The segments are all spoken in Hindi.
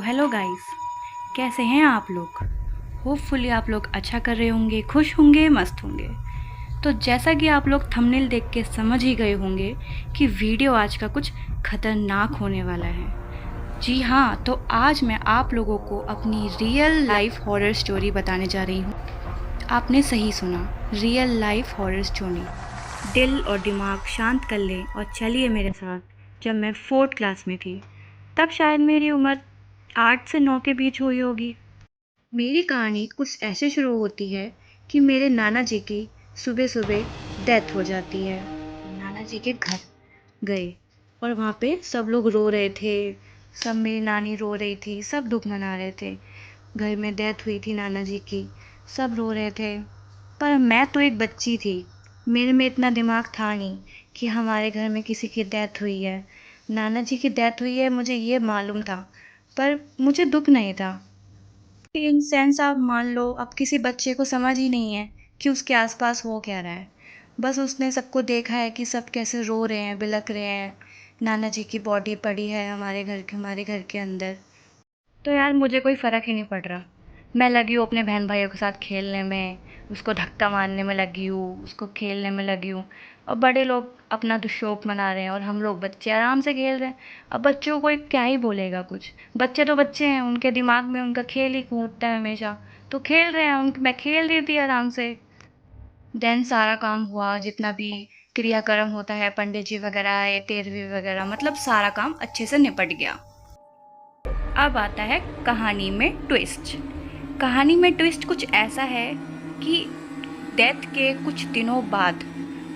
हेलो गाइस, कैसे हैं आप लोग। होपफुली आप लोग अच्छा कर रहे होंगे, खुश होंगे, मस्त होंगे। तो जैसा कि आप लोग थंबनेल देख के समझ ही गए होंगे कि वीडियो आज का कुछ खतरनाक होने वाला है। जी हाँ, तो आज मैं आप लोगों को अपनी रियल लाइफ हॉरर स्टोरी बताने जा रही हूँ। आपने सही सुना, रियल लाइफ हॉरर स्टोरी। दिल और दिमाग शांत कर लें और चलिए मेरे साथ। जब मैं 4th क्लास में थी, तब शायद मेरी उम्र 8 से 9 के बीच हुई होगी। मेरी कहानी कुछ ऐसे शुरू होती है कि मेरे नाना जी की सुबह सुबह डेथ हो जाती है। नाना जी के घर गए और वहाँ पे सब लोग रो रहे थे। सब, मेरी नानी रो रही थी, सब दुख मना रहे थे। घर में डेथ हुई थी नाना जी की, सब रो रहे थे। पर मैं तो एक बच्ची थी, मेरे में इतना दिमाग था नहीं कि हमारे घर में किसी की डेथ हुई है। नाना जी की डेथ हुई है मुझे ये मालूम था, पर मुझे दुख नहीं था। इन सेंस आप मान लो, अब किसी बच्चे को समझ ही नहीं है कि उसके आसपास हो क्या रहा है। बस उसने सबको देखा है कि सब कैसे रो रहे हैं, बिलख रहे हैं। नाना जी की बॉडी पड़ी है हमारे घर के अंदर। तो यार मुझे कोई फ़र्क ही नहीं पड़ रहा। मैं लगी हूँ अपने बहन भाइयों के साथ खेलने में, उसको धक्का मारने में लगी हूँ, उसको खेलने में लगी हूँ। और बड़े लोग अपना दुष्शोक मना रहे हैं और हम लोग बच्चे आराम से खेल रहे हैं। अब बच्चों को कोई क्या ही बोलेगा कुछ। बच्चे तो बच्चे हैं, उनके दिमाग में उनका खेल ही घूमता है हमेशा। तो खेल रहे हैं, मैं खेल रही थी आराम से। देन सारा काम हुआ, जितना भी क्रियाक्रम होता है, पंडित जी वगैरह आए, तेरहवीं वगैरह, मतलब सारा काम अच्छे से निपट गया। अब आता है कहानी में ट्विस्ट। कहानी में ट्विस्ट कुछ ऐसा है कि डेथ के कुछ दिनों बाद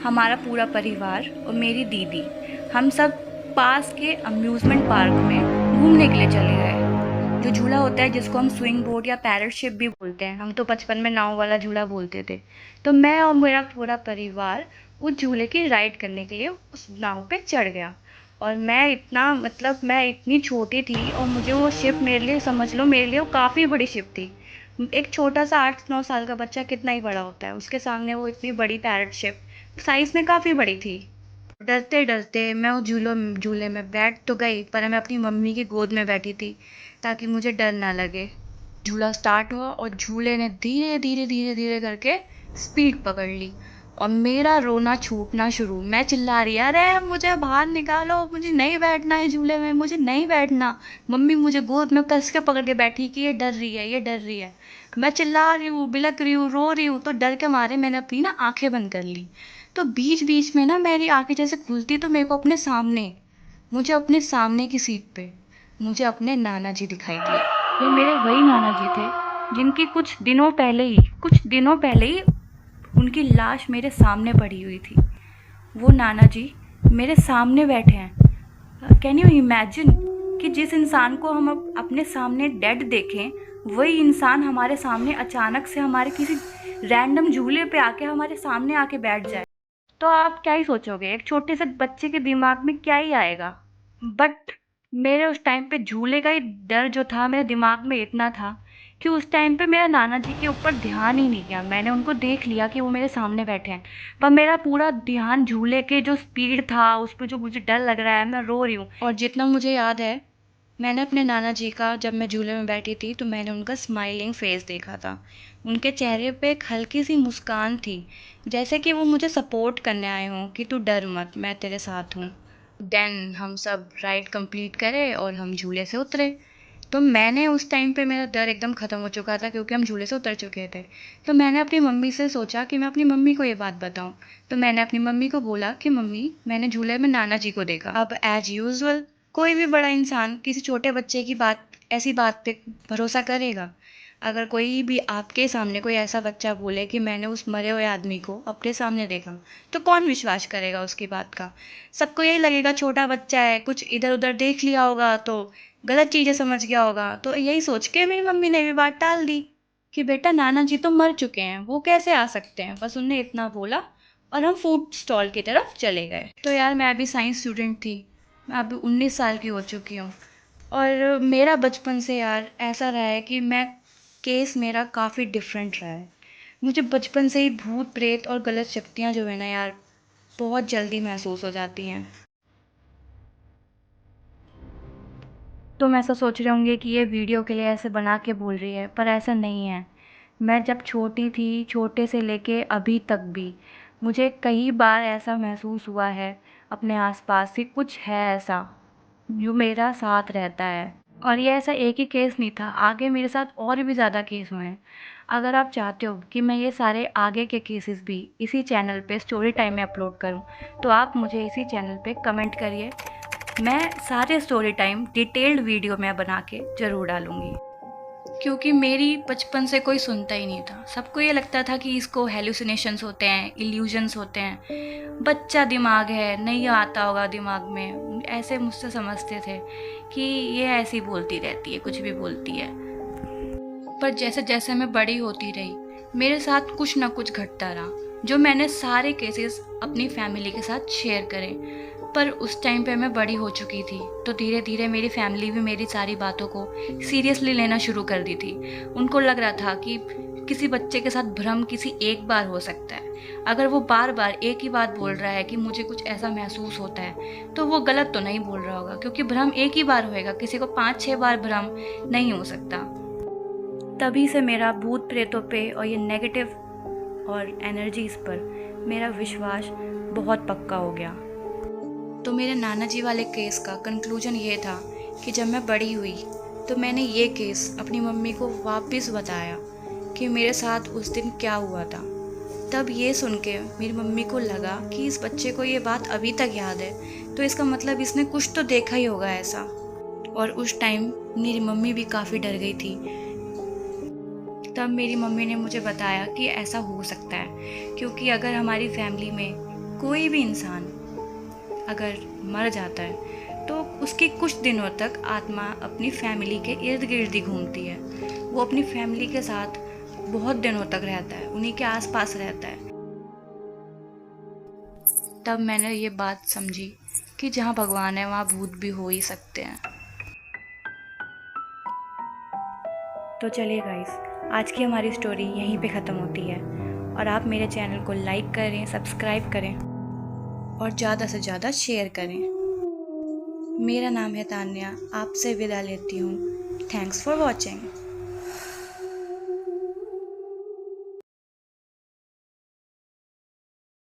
हमारा पूरा परिवार और मेरी दीदी, हम सब पास के अम्यूज़मेंट पार्क में घूमने के लिए चले गए। जो झूला होता है जिसको हम स्विंग बोर्ड या पैराशिप भी बोलते हैं, हम तो बचपन में नाव वाला झूला बोलते थे। तो मैं और मेरा पूरा परिवार उस झूले की राइड करने के लिए उस नाव पे चढ़ गया। और मैं इतना, मतलब मैं इतनी छोटी थी और मुझे वो शिप, मेरे लिए समझ लो, मेरे लिए वो काफ़ी बड़ी शिप थी। एक छोटा सा 8-9 साल का बच्चा कितना ही बड़ा होता है, उसके सामने वो इतनी बड़ी पैरट शिप साइज़ में काफ़ी बड़ी थी। डरते डरते मैं उस झूले में बैठ तो गई, पर मैं अपनी मम्मी की गोद में बैठी थी ताकि मुझे डर ना लगे। झूला स्टार्ट हुआ और झूले ने धीरे धीरे धीरे धीरे करके स्पीड पकड़ ली और मेरा रोना छूटना शुरू। मैं चिल्ला रही, अरे मुझे बाहर निकालो, मुझे नहीं बैठना है झूले में, मुझे नहीं बैठना। मम्मी मुझे गोद में कस के पकड़ के बैठी कि ये डर रही है, ये डर रही है। मैं चिल्ला रही हूँ, बिलक रही हूँ, रो रही हूँ, तो डर के मारे मैंने अपनी ना आंखें बंद कर ली। तो बीच बीच में ना मेरी आंखें जैसे खुलती, तो मेरे को अपने सामने, मुझे अपने सामने की सीट पे मुझे अपने नाना जी दिखाई दिए। ये मेरे वही नाना जी थे जिनकी कुछ दिनों पहले ही उनकी लाश मेरे सामने पड़ी हुई थी। वो नाना जी मेरे सामने बैठे हैं। कैन यू इमेजिन कि जिस इंसान को हम अपने सामने डेड देखें, वही इंसान हमारे सामने अचानक से हमारे किसी रैंडम झूले पे आके हमारे सामने आके बैठ जाए। तो आप क्या ही सोचोगे, एक छोटे से बच्चे के दिमाग में क्या ही आएगा। बट मेरे उस टाइम पे झूले का ही डर जो था मेरे दिमाग में इतना था कि उस टाइम पे मेरा नाना जी के ऊपर ध्यान ही नहीं गया। मैंने उनको देख लिया कि वो मेरे सामने बैठे हैं, पर मेरा पूरा ध्यान झूले के जो स्पीड था, उस पे जो मुझे डर लग रहा है, मैं रो रही हूँ। और जितना मुझे याद है, मैंने अपने नाना जी का, जब मैं झूले में बैठी थी तो मैंने उनका स्माइलिंग फेस देखा था। उनके चेहरे पे एक हल्की सी मुस्कान थी, जैसे कि वो मुझे सपोर्ट करने आए हों कि तू डर मत, मैं तेरे साथ हूँ। देन हम सब राइड कंप्लीट करे और हम झूले से उतरे। तो मैंने उस टाइम पे, मेरा डर एकदम ख़त्म हो चुका था क्योंकि हम झूले से उतर चुके थे। तो मैंने अपनी मम्मी से सोचा कि मैं अपनी मम्मी को ये बात बताऊं। तो मैंने अपनी मम्मी को बोला कि मम्मी, मैंने झूले में नाना जी को देखा। अब एज यूजुअल कोई भी बड़ा इंसान किसी छोटे बच्चे की बात, ऐसी बात पे भरोसा करेगा। अगर कोई भी आपके सामने कोई ऐसा बच्चा बोले कि मैंने उस मरे हुए आदमी को अपने सामने देखा, तो कौन विश्वास करेगा उसकी बात का। सबको यही लगेगा छोटा बच्चा है, कुछ इधर उधर देख लिया होगा तो गलत चीज़ें समझ गया होगा। तो यही सोच के मेरी मम्मी ने भी बात टाल दी कि बेटा नाना जी तो मर चुके हैं, वो कैसे आ सकते हैं। बस उनने इतना बोला और हम फूड स्टॉल की तरफ चले गए। तो यार मैं अभी साइंस स्टूडेंट थी, मैं अभी 19 साल की हो चुकी हूँ। और मेरा बचपन से यार ऐसा रहा है कि मैं, केस मेरा काफ़ी डिफरेंट रहा है। मुझे बचपन से ही भूत प्रेत और गलत शक्तियाँ जो है ना यार, बहुत जल्दी महसूस हो जाती हैं। तुम ऐसा सोच रहे होंगे कि ये वीडियो के लिए ऐसे बना के बोल रही है, पर ऐसा नहीं है। मैं जब छोटी थी, छोटे से लेके अभी तक भी मुझे कई बार ऐसा महसूस हुआ है अपने आसपास कि कुछ है ऐसा जो मेरा साथ रहता है। और ये ऐसा एक ही केस नहीं था, आगे मेरे साथ और भी ज़्यादा केस हुए हैं। अगर आप चाहते हो कि मैं ये सारे आगे के केसेस भी इसी चैनल पे स्टोरी टाइम में अपलोड करूं, तो आप मुझे इसी चैनल पे कमेंट करिए। मैं सारे स्टोरी टाइम डिटेल्ड वीडियो में बना के ज़रूर डालूँगी। क्योंकि मेरी बचपन से कोई सुनता ही नहीं था। सबको ये लगता था कि इसको हेलुसिनेशंस होते हैं, इल्यूजन्स होते हैं, बच्चा दिमाग है, नहीं आता होगा दिमाग में। ऐसे मुझसे समझते थे कि ये ऐसी बोलती रहती है, कुछ भी बोलती है। पर जैसे जैसे मैं बड़ी होती रही, मेरे साथ कुछ ना कुछ घटता रहा, जो मैंने सारे केसेस अपनी फैमिली के साथ शेयर करे। पर उस टाइम पे मैं बड़ी हो चुकी थी, तो धीरे धीरे मेरी फैमिली भी मेरी सारी बातों को सीरियसली लेना शुरू कर दी थी। उनको लग रहा था कि किसी बच्चे के साथ भ्रम किसी एक बार हो सकता है। अगर वो बार बार एक ही बात बोल रहा है कि मुझे कुछ ऐसा महसूस होता है, तो वो गलत तो नहीं बोल रहा होगा, क्योंकि भ्रम एक ही बार होएगा, किसी को 5-6 बार भ्रम नहीं हो सकता। तभी से मेरा भूत प्रेतों पे और ये नेगेटिव और एनर्जीज़ पर मेरा विश्वास बहुत पक्का हो गया। तो मेरे नाना जी वाले केस का कंक्लूजन ये था कि जब मैं बड़ी हुई तो मैंने ये केस अपनी मम्मी को वापस बताया कि मेरे साथ उस दिन क्या हुआ था। तब ये सुन के मेरी मम्मी को लगा कि इस बच्चे को ये बात अभी तक याद है, तो इसका मतलब इसने कुछ तो देखा ही होगा ऐसा। और उस टाइम मेरी मम्मी भी काफ़ी डर गई थी। तब मेरी मम्मी ने मुझे बताया कि ऐसा हो सकता है, क्योंकि अगर हमारी फैमिली में कोई भी इंसान अगर मर जाता है तो उसकी कुछ दिनों तक आत्मा अपनी फैमिली के इर्द गिर्द ही घूमती है। वो अपनी फैमिली के साथ बहुत दिनों तक रहता है, उन्हीं के आसपास रहता है। तब मैंने ये बात समझी कि जहाँ भगवान है वहाँ भूत भी हो ही सकते हैं। तो चलिए गाइस, आज की हमारी स्टोरी यहीं पे ख़त्म होती है। और आप मेरे चैनल को लाइक करें, सब्सक्राइब करें और ज़्यादा से ज़्यादा शेयर करें। मेरा नाम है तान्या, आपसे विदा लेती हूँ। Thanks for watching.